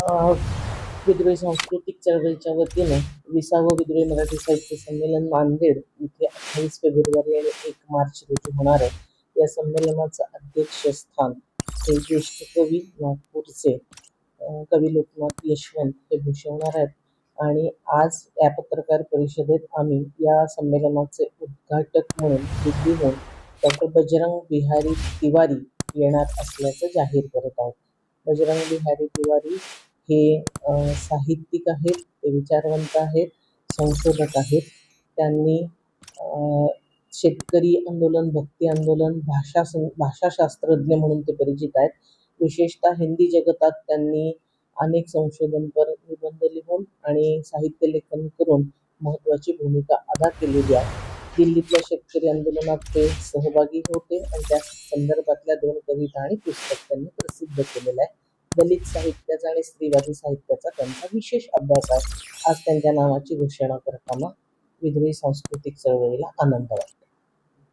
अ, विद्रोही सांस्कृतिक चळवळीच्या वतीने 20वं विद्रोही मराठी साहित्य संमेलन नांदेड इथे 28 फेब्रुवारी आणि 1 मार्च रोजी होणार आहे. या संमेलनाचं अध्यक्षस्थान हे ज्येष्ठ कवी नागपूरचे कवी लोकनाथ यशवंत हे भूषवणार आहेत. आणि आज या पत्रकार परिषदेत आम्ही या संमेलनाचे उद्घाटक म्हणून दिल्लीहून डॉक्टर बजरंग बिहारी तिवारी येणार असल्याचं जाहीर करत आहोत. बजरंग बिहारी तिवारी हे साहित्यिक आहेत, ते विचारवंत आहेत, संशोधक आहेत. त्यांनी शेतकरी आंदोलन, भक्ती आंदोलन, भाषाशास्त्रज्ञ म्हणून ते परिचित आहेत. विशेषतः हिंदी जगतात त्यांनी अनेक संशोधनपर निबंध लिहून आणि साहित्य लेखन करून महत्त्वाची भूमिका अदा केलेली आहे. दिल्लीतल्या शेतकरी आंदोलनात ते सहभागी होते आणि त्या संदर्भातल्या 2 कविता आणि पुस्तक त्यांनी प्रसिद्ध केलेलं आहे. दलित साहित्याचा आणि स्त्रीवादी साहित्याचा त्यांचा विशेष अभ्यास आहे. आज त्यांच्या नावाची घोषणा करताना विद्रोही सांस्कृतिक चळवळीला आनंद वाटतो.